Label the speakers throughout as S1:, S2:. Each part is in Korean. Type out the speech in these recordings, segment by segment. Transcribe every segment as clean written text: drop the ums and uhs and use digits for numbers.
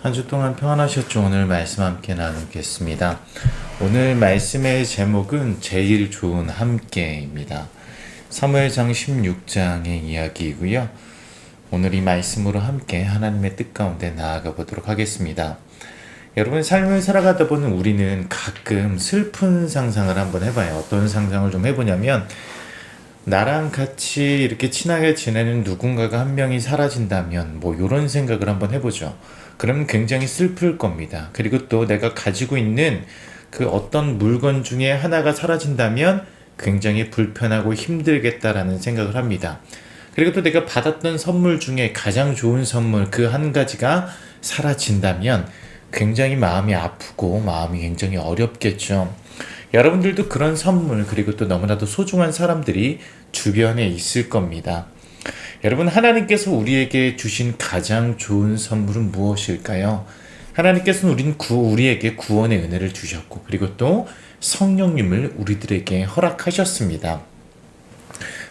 S1: 한 주 동안 평안하셨죠? 오늘 말씀 함께 나누겠습니다. 오늘 말씀의 제목은 제일 좋은 함께입니다. 사무엘상 16장의 이야기이고요. 오늘 이 말씀으로 함께 하나님의 뜻 가운데 나아가 보도록 하겠습니다. 여러분, 삶을 살아가다 보는 우리는 가끔 슬픈 상상을 한번 해봐요. 어떤 상상을 좀 해보냐면, 나랑 같이 이렇게 친하게 지내는 누군가가 한 명이 사라진다면 이런 생각을 한번 해보죠. 그러면 굉장히 슬플 겁니다. 그리고 또 내가 가지고 있는 그 어떤 물건 중에 하나가 사라진다면 굉장히 불편하고 힘들겠다라는 생각을 합니다. 그리고 또 내가 받았던 선물 중에 가장 좋은 선물 그 한 가지가 사라진다면 굉장히 마음이 아프고 마음이 굉장히 어렵겠죠. 여러분들도 그런 선물 그리고 또 너무나도 소중한 사람들이 주변에 있을 겁니다. 여러분, 하나님께서 우리에게 주신 가장 좋은 선물은 무엇일까요? 하나님께서는 우리에게 구원의 은혜를 주셨고 그리고 또 성령님을 우리들에게 허락하셨습니다.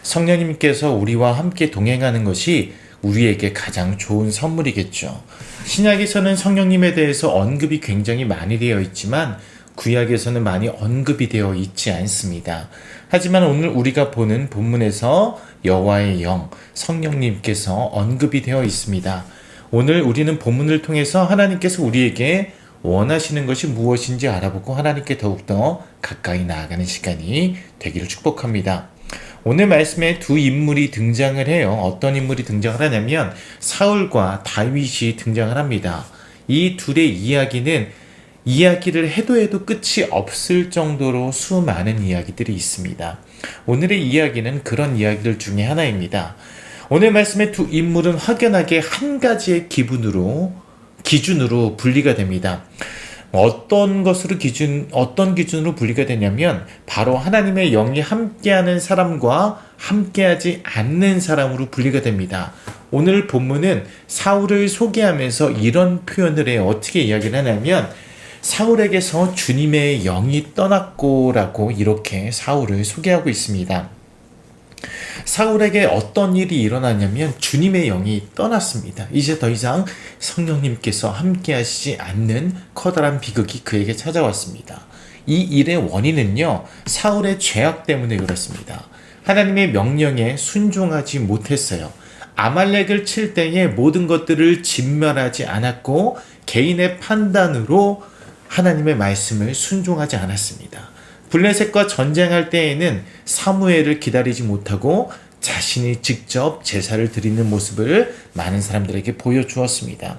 S1: 성령님께서 우리와 함께 동행하는 것이 우리에게 가장 좋은 선물이겠죠. 신약에서는 성령님에 대해서 언급이 굉장히 많이 되어 있지만 구약에서는 많이 언급이 되어 있지 않습니다. 하지만 오늘 우리가 보는 본문에서 여호와의 영, 성령님께서 언급이 되어 있습니다. 오늘 우리는 본문을 통해서 하나님께서 우리에게 원하시는 것이 무엇인지 알아보고 하나님께 더욱더 가까이 나아가는 시간이 되기를 축복합니다. 오늘 말씀에 두 인물이 등장을 해요. 어떤 인물이 등장을 하냐면 사울과 다윗이 등장을 합니다. 이 둘의 이야기를 해도 끝이 없을 정도로 수많은 이야기들이 있습니다. 오늘의 이야기는 그런 이야기들 중에 하나입니다. 오늘 말씀의 두 인물은 확연하게 한 가지의 기준으로 분리가 됩니다. 어떤 기준으로 분리가 되냐면 바로 하나님의 영이 함께하는 사람과 함께하지 않는 사람으로 분리가 됩니다. 오늘 본문은 사울을 소개하면서 이런 표현을 해요. 어떻게 이야기를 하냐면 사울에게서 주님의 영이 떠났고 라고 이렇게 사울을 소개하고 있습니다. 사울에게 어떤 일이 일어나냐면 주님의 영이 떠났습니다. 이제 더 이상 성령님께서 함께 하시지 않는 커다란 비극이 그에게 찾아왔습니다. 이 일의 원인은요, 사울의 죄악 때문에 그렇습니다. 하나님의 명령에 순종하지 못했어요. 아말렉을 칠 때에 모든 것들을 진멸하지 않았고 개인의 판단으로 하나님의 말씀을 순종하지 않았습니다. 블레셋과 전쟁할 때에는 사무엘을 기다리지 못하고 자신이 직접 제사를 드리는 모습을 많은 사람들에게 보여주었습니다.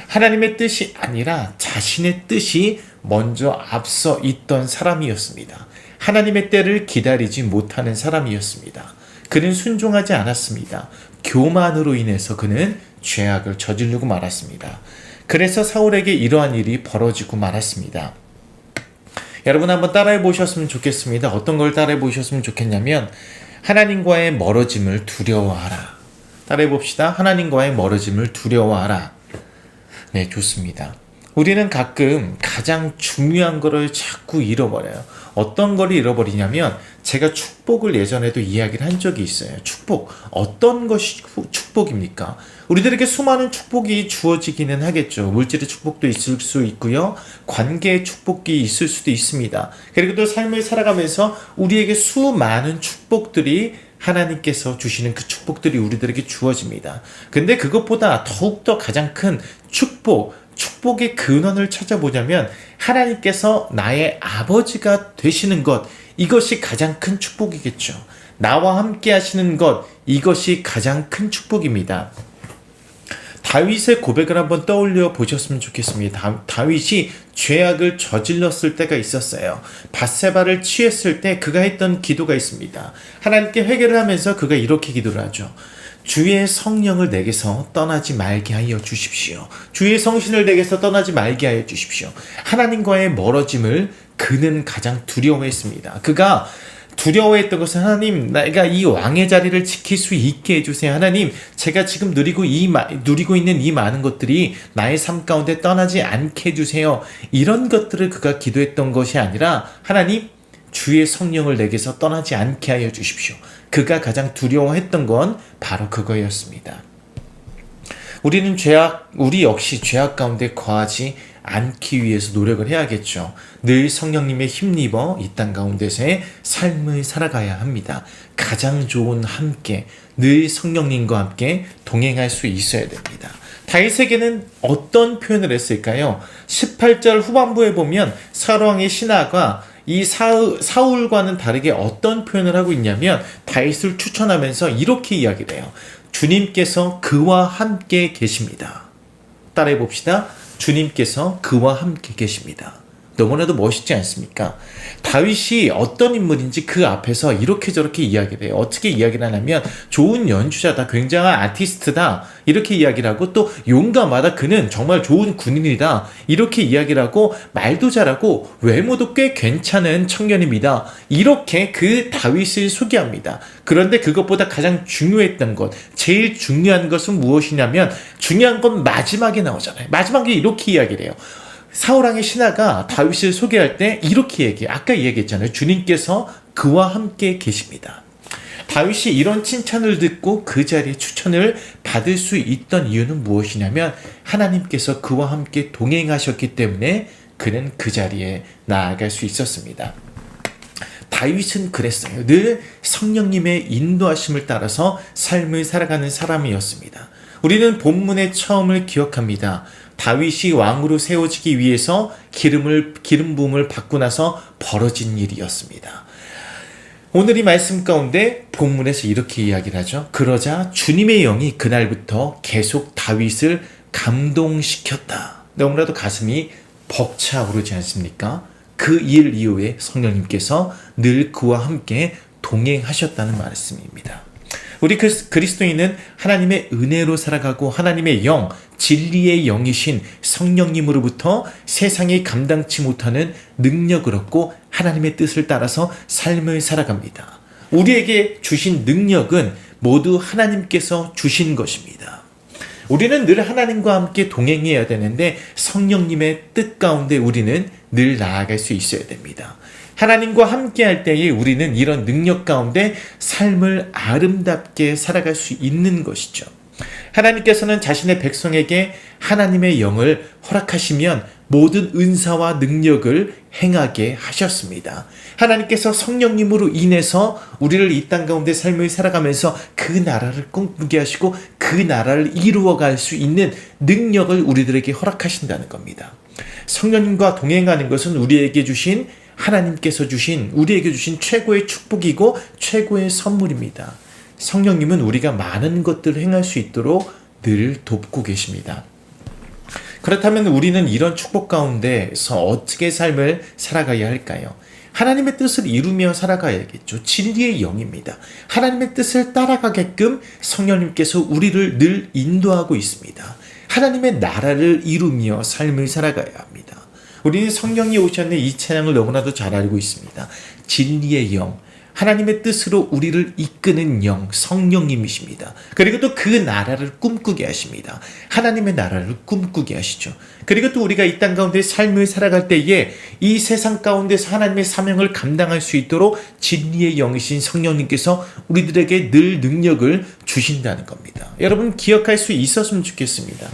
S1: 하나님의 뜻이 아니라 자신의 뜻이 먼저 앞서 있던 사람이었습니다. 하나님의 때를 기다리지 못하는 사람이었습니다. 그는 순종하지 않았습니다. 교만으로 인해서 그는 죄악을 저지르고 말았습니다. 그래서 사울에게 이러한 일이 벌어지고 말았습니다. 여러분 한번 따라해 보셨으면 좋겠습니다. 어떤 걸 따라해 보셨으면 좋겠냐면 하나님과의 멀어짐을 두려워하라. 따라해 봅시다. 하나님과의 멀어짐을 두려워하라. 네, 좋습니다. 우리는 가끔 가장 중요한 거를 자꾸 잃어버려요. 어떤 걸 잃어버리냐면 제가 축복을 예전에도 이야기를 한 적이 있어요. 축복. 어떤 것이 축복입니까? 우리들에게 수많은 축복이 주어지기는 하겠죠. 물질의 축복도 있을 수 있고요. 관계의 축복이 있을 수도 있습니다. 그리고 또 삶을 살아가면서 우리에게 수많은 축복들이 하나님께서 주시는 그 축복들이 우리들에게 주어집니다. 근데 그것보다 더욱더 가장 큰 축복의 근원을 찾아보자면 하나님께서 나의 아버지가 되시는 것, 이것이 가장 큰 축복이겠죠. 나와 함께 하시는 것, 이것이 가장 큰 축복입니다. 다윗의 고백을 한번 떠올려 보셨으면 좋겠습니다. 다윗이 죄악을 저질렀을 때가 있었어요. 밧세바를 취했을 때 그가 했던 기도가 있습니다. 하나님께 회개를 하면서 그가 이렇게 기도를 하죠. 주의 성령을 내게서 떠나지 말게 하여 주십시오. 주의 성신을 내게서 떠나지 말게 하여 주십시오. 하나님과의 멀어짐을 그는 가장 두려워했습니다. 그가 두려워했던 것은 하나님, 내가 이 왕의 자리를 지킬 수 있게 해주세요. 하나님, 제가 지금 누리고 있는 이 많은 것들이 나의 삶 가운데 떠나지 않게 해주세요. 이런 것들을 그가 기도했던 것이 아니라 하나님, 주의 성령을 내게서 떠나지 않게 하여 주십시오. 그가 가장 두려워했던 건 바로 그거였습니다. 우리 역시 죄악 가운데 거하지 않기 위해서 노력을 해야겠죠. 늘 성령님의 힘입어 이 땅 가운데서의 삶을 살아가야 합니다. 가장 좋은 함께, 늘 성령님과 함께 동행할 수 있어야 됩니다. 다윗에게는 어떤 표현을 했을까요? 18절 후반부에 보면 사울왕의 신하가 이 사울과는 다르게 어떤 표현을 하고 있냐면 다윗을 추천하면서 이렇게 이야기를 해요. 주님께서 그와 함께 계십니다. 따라해 봅시다. 주님께서 그와 함께 계십니다. 너무나도 멋있지 않습니까? 다윗이 어떤 인물인지 그 앞에서 이렇게 저렇게 이야기를 해요. 어떻게 이야기를 하냐면 좋은 연주자다, 굉장한 아티스트다 이렇게 이야기를 하고, 또 용감하다, 그는 정말 좋은 군인이다 이렇게 이야기를 하고, 말도 잘하고 외모도 꽤 괜찮은 청년입니다 이렇게 그 다윗을 소개합니다. 그런데 그것보다 가장 중요했던 것, 제일 중요한 것은 무엇이냐면 중요한 건 마지막에 나오잖아요. 마지막에 이렇게 이야기를 해요. 사울왕의 신하가 다윗을 소개할 때 이렇게 얘기해요. 아까 얘기했잖아요. 주님께서 그와 함께 계십니다. 다윗이 이런 칭찬을 듣고 그 자리에 추천을 받을 수 있던 이유는 무엇이냐면 하나님께서 그와 함께 동행하셨기 때문에 그는 그 자리에 나아갈 수 있었습니다. 다윗은 그랬어요. 늘 성령님의 인도하심을 따라서 삶을 살아가는 사람이었습니다. 우리는 본문의 처음을 기억합니다. 다윗이 왕으로 세워지기 위해서 기름 부음을 받고 나서 벌어진 일이었습니다. 오늘 이 말씀 가운데 본문에서 이렇게 이야기를 하죠. 그러자 주님의 영이 그날부터 계속 다윗을 감동시켰다. 너무나도 가슴이 벅차오르지 않습니까? 그 일 이후에 성령님께서 늘 그와 함께 동행하셨다는 말씀입니다. 우리 그리스도인은 하나님의 은혜로 살아가고 하나님의 영, 진리의 영이신 성령님으로부터 세상이 감당치 못하는 능력을 얻고 하나님의 뜻을 따라서 삶을 살아갑니다. 우리에게 주신 능력은 모두 하나님께서 주신 것입니다. 우리는 늘 하나님과 함께 동행해야 되는데 성령님의 뜻 가운데 우리는 늘 나아갈 수 있어야 됩니다. 하나님과 함께 할 때에 우리는 이런 능력 가운데 삶을 아름답게 살아갈 수 있는 것이죠. 하나님께서는 자신의 백성에게 하나님의 영을 허락하시면 모든 은사와 능력을 행하게 하셨습니다. 하나님께서 성령님으로 인해서 우리를 이 땅 가운데 삶을 살아가면서 그 나라를 꿈꾸게 하시고 그 나라를 이루어갈 수 있는 능력을 우리들에게 허락하신다는 겁니다. 성령님과 동행하는 것은 하나님께서 주신 우리에게 주신 최고의 축복이고 최고의 선물입니다. 성령님은 우리가 많은 것들을 행할 수 있도록 늘 돕고 계십니다. 그렇다면 우리는 이런 축복 가운데서 어떻게 삶을 살아가야 할까요? 하나님의 뜻을 이루며 살아가야겠죠. 진리의 영입니다. 하나님의 뜻을 따라가게끔 성령님께서 우리를 늘 인도하고 있습니다. 하나님의 나라를 이루며 삶을 살아가야 합니다. 우리는 성령이 오셨는 이 찬양을 너무나도 잘 알고 있습니다. 진리의 영, 하나님의 뜻으로 우리를 이끄는 영, 성령님이십니다. 그리고 또 그 나라를 꿈꾸게 하십니다. 하나님의 나라를 꿈꾸게 하시죠. 그리고 또 우리가 이 땅 가운데 삶을 살아갈 때에 이 세상 가운데서 하나님의 사명을 감당할 수 있도록 진리의 영이신 성령님께서 우리들에게 늘 능력을 주신다는 겁니다. 여러분 기억할 수 있었으면 좋겠습니다.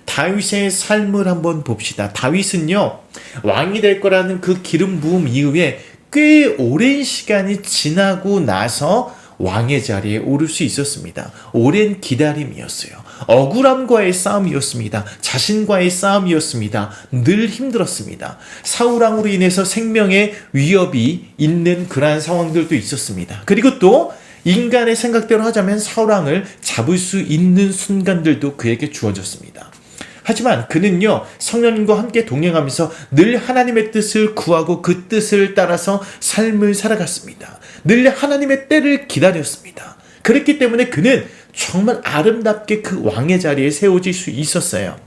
S1: 다윗의 삶을 한번 봅시다. 다윗은요, 왕이 될 거라는 그 기름 부음 이후에 꽤 오랜 시간이 지나고 나서 왕의 자리에 오를 수 있었습니다. 오랜 기다림이었어요. 억울함과의 싸움이었습니다. 자신과의 싸움이었습니다. 늘 힘들었습니다. 사울왕으로 인해서 생명의 위협이 있는 그러한 상황들도 있었습니다. 그리고 또 인간의 생각대로 하자면 사울왕을 잡을 수 있는 순간들도 그에게 주어졌습니다. 하지만 그는요, 성령님과 함께 동행하면서 늘 하나님의 뜻을 구하고 그 뜻을 따라서 삶을 살아갔습니다. 늘 하나님의 때를 기다렸습니다. 그랬기 때문에 그는 정말 아름답게 그 왕의 자리에 세워질 수 있었어요.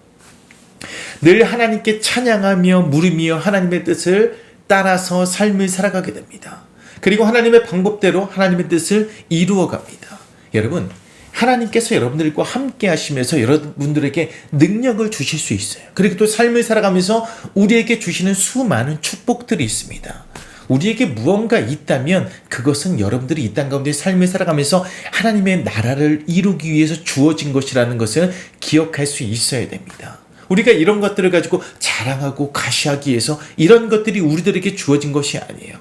S1: 늘 하나님께 찬양하며 물으며 하나님의 뜻을 따라서 삶을 살아가게 됩니다. 그리고 하나님의 방법대로 하나님의 뜻을 이루어갑니다. 여러분, 하나님께서 여러분들과 함께 하시면서 여러분들에게 능력을 주실 수 있어요. 그리고 또 삶을 살아가면서 우리에게 주시는 수많은 축복들이 있습니다. 우리에게 무언가 있다면 그것은 여러분들이 이 땅 가운데 삶을 살아가면서 하나님의 나라를 이루기 위해서 주어진 것이라는 것을 기억할 수 있어야 됩니다. 우리가 이런 것들을 가지고 자랑하고 가시하기 위해서 이런 것들이 우리들에게 주어진 것이 아니에요.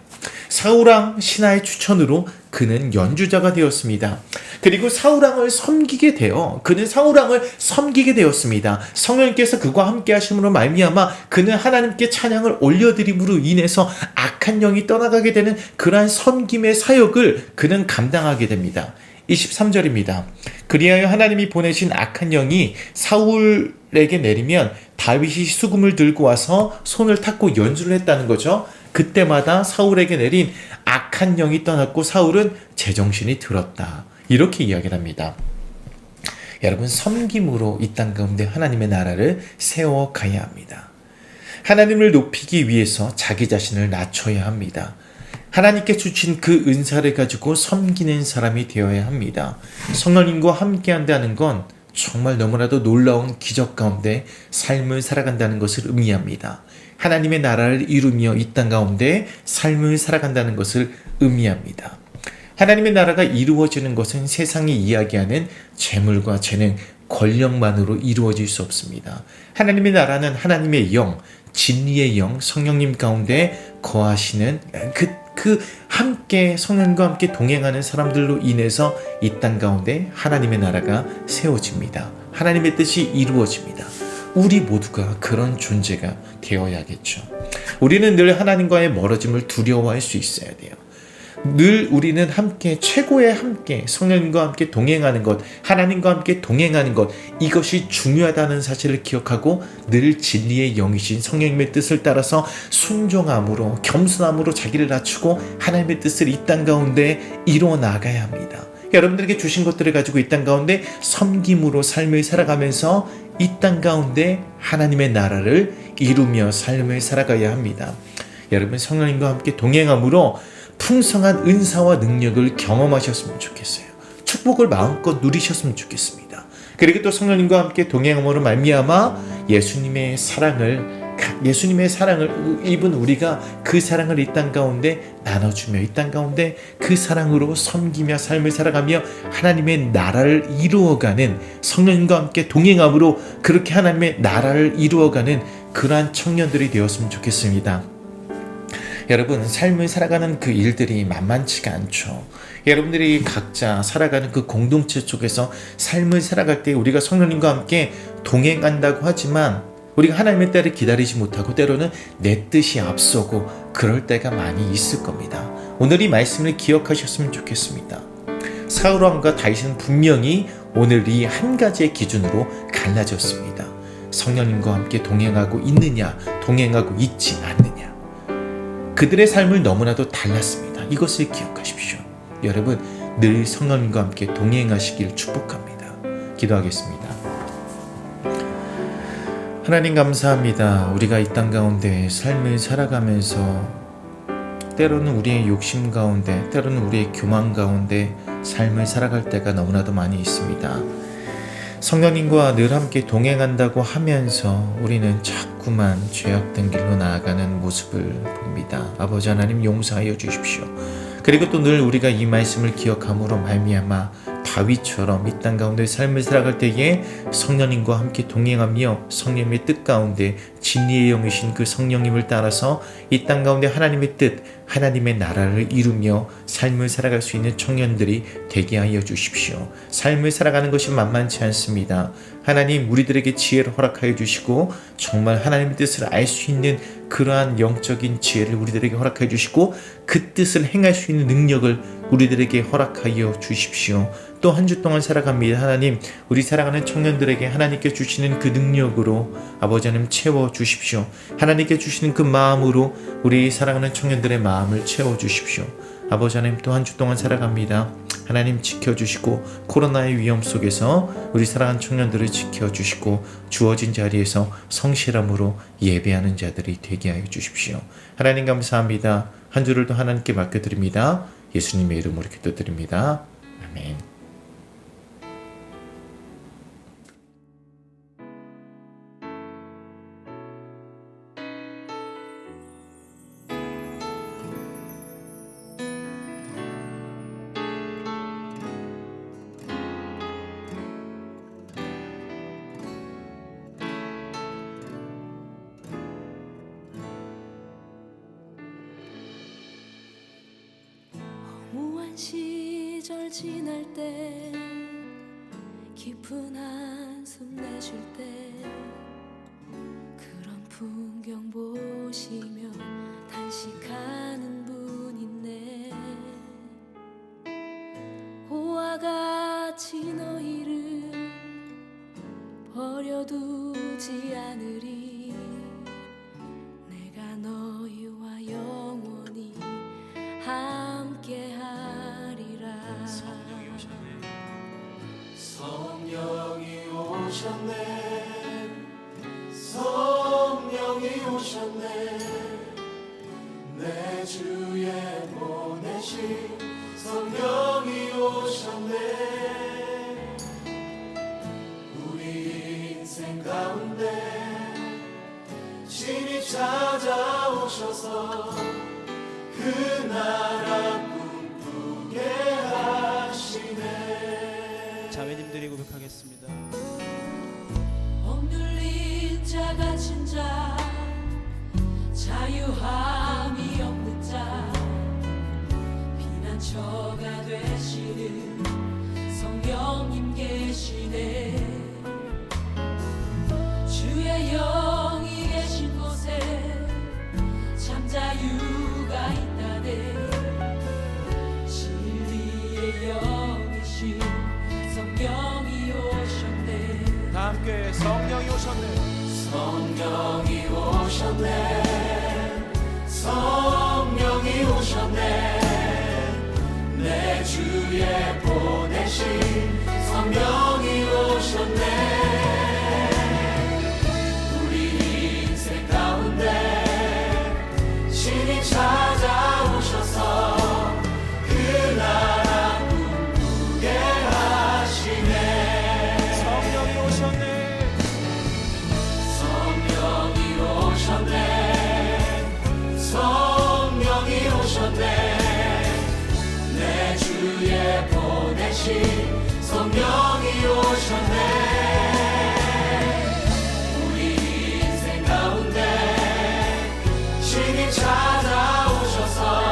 S1: 사울왕 신하의 추천으로 그는 연주자가 되었습니다. 그리고 사울왕을 섬기게 되어 그는 사울왕을 섬기게 되었습니다. 성령님께서 그와 함께 하심으로 말미암아 그는 하나님께 찬양을 올려드림으로 인해서 악한 영이 떠나가게 되는 그러한 섬김의 사역을 그는 감당하게 됩니다. 23절입니다. 그리하여 하나님이 보내신 악한 영이 사울에게 내리면 다윗이 수금을 들고 와서 손을 탔고 연주를 했다는 거죠. 그때마다 사울에게 내린 악한 영이 떠났고 사울은 제정신이 들었다. 이렇게 이야기를 합니다. 여러분, 섬김으로 이 땅 가운데 하나님의 나라를 세워가야 합니다. 하나님을 높이기 위해서 자기 자신을 낮춰야 합니다. 하나님께 주신 그 은사를 가지고 섬기는 사람이 되어야 합니다. 성령님과 함께 한다는 건 정말 너무나도 놀라운 기적 가운데 삶을 살아간다는 것을 의미합니다. 하나님의 나라를 이루며 이 땅 가운데 삶을 살아간다는 것을 의미합니다. 하나님의 나라가 이루어지는 것은 세상이 이야기하는 재물과 재능, 권력만으로 이루어질 수 없습니다. 하나님의 나라는 하나님의 영, 진리의 영, 성령님 가운데 거하시는 함께 성령과 함께 동행하는 사람들로 인해서 이 땅 가운데 하나님의 나라가 세워집니다. 하나님의 뜻이 이루어집니다. 우리 모두가 그런 존재가 되어야겠죠. 우리는 늘 하나님과의 멀어짐을 두려워할 수 있어야 돼요. 늘 우리는 함께 최고의 함께 성령님과 함께 동행하는 것, 하나님과 함께 동행하는 것, 이것이 중요하다는 사실을 기억하고 늘 진리의 영이신 성령님의 뜻을 따라서 순종함으로 겸손함으로 자기를 낮추고 하나님의 뜻을 이 땅 가운데 이루어 나가야 합니다. 여러분들에게 주신 것들을 가지고 이 땅 가운데 섬김으로 삶을 살아가면서 이 땅 가운데 하나님의 나라를 이루며 삶을 살아가야 합니다. 여러분, 성령님과 함께 동행함으로 풍성한 은사와 능력을 경험하셨으면 좋겠어요. 축복을 마음껏 누리셨으면 좋겠습니다. 그리고 또 성령님과 함께 동행함으로 말미암아 예수님의 사랑을 입은 우리가 그 사랑을 이 땅 가운데 나눠주며 이 땅 가운데 그 사랑으로 섬기며 삶을 살아가며 하나님의 나라를 이루어가는, 성령님과 함께 동행함으로 그렇게 하나님의 나라를 이루어가는 그러한 청년들이 되었으면 좋겠습니다. 여러분, 삶을 살아가는 그 일들이 만만치가 않죠. 여러분들이 각자 살아가는 그 공동체 속에서 삶을 살아갈 때 우리가 성령님과 함께 동행한다고 하지만 우리가 하나님의 때를 기다리지 못하고 때로는 내 뜻이 앞서고 그럴 때가 많이 있을 겁니다. 오늘 이 말씀을 기억하셨으면 좋겠습니다. 사울왕과 다윗은 분명히 오늘 이 한 가지의 기준으로 갈라졌습니다. 성령님과 함께 동행하고 있느냐, 동행하고 있지 않느냐. 그들의 삶을 너무나도 달랐습니다. 이것을 기억하십시오. 여러분, 늘 성령님과 함께 동행하시길 축복합니다. 기도하겠습니다. 하나님, 감사합니다. 우리가 이 땅 가운데 삶을 살아가면서 때로는 우리의 욕심 가운데, 때로는 우리의 교만 가운데 삶을 살아갈 때가 너무나도 많이 있습니다. 성령님과 늘 함께 동행한다고 하면서 우리는 자꾸만 죄악된 길로 나아가는 모습을 봅니다. 아버지 하나님, 용서하여 주십시오. 그리고 또 늘 우리가 이 말씀을 기억함으로 말미암아 다윗처럼 이 땅 가운데 삶을 살아갈 때에 성령님과 함께 동행하며 성령님의 뜻 가운데 진리의 영이신 그 성령님을 따라서 이 땅 가운데 하나님의 뜻, 하나님의 나라를 이루며 삶을 살아갈 수 있는 청년들이 되게 하여 주십시오. 삶을 살아가는 것이 만만치 않습니다. 하나님, 우리들에게 지혜를 허락하여 주시고 정말 하나님의 뜻을 알 수 있는 그러한 영적인 지혜를 우리들에게 허락하여 주시고 그 뜻을 행할 수 있는 능력을 우리들에게 허락하여 주십시오. 또 한 주 동안 살아갑니다. 하나님, 우리 사랑하는 청년들에게 하나님께 주시는 그 능력으로 아버지 하나님 채워 주십시오. 하나님께 주시는 그 마음으로 우리 사랑하는 청년들의 마음을 채워 주십시오. 아버지 하나님, 또 한 주 동안 살아갑니다. 하나님, 지켜주시고 코로나의 위험 속에서 우리 사랑하는 청년들을 지켜주시고 주어진 자리에서 성실함으로 예배하는 자들이 되게 하여 주십시오. 하나님, 감사합니다. 한 주를 또 하나님께 맡겨드립니다. 예수님의 이름으로 기도드립니다. 아멘.
S2: 한 시절 지날 때 깊은 한숨 내쉴 때 그런 풍경 보시며 단식하는 분 있네. 고와 같이 너희를 버려두지 않으리. 내가 너희와 영원히 함께하리라.
S3: 성령이 오셨네. 성령이 오셨네. 내 주에 보내신 성령이 오셨네. 우리 인생 가운데 신이 찾아오셔서 그 나라 꿈꾸게 하시네.
S4: 자매님들이 고백하겠습니다.
S2: 억눌린 자 갇힌 자 자유함이 없는 자 피난처가 되시는 성령님 계시네. 주의 영이 계신 곳에 참 자유가 있다네. 진리의 영이신 성령이 오셨네.
S4: 다 함께 성령이 오셨네.
S3: 성령이 오셨네. 성령이 오셨네. 내 주에 보내신 성령이 오셨네. 우리 인생 가운데 신이 찾아오셔서 그 나라 꿈꾸게 하시네.
S4: 성령이 오셨네.
S3: 성령이 오셨네. 성령이 오셨네. 내 주에 보내신 성령이 오셨네. 우리 인생 가운데 신이 찾아오셔서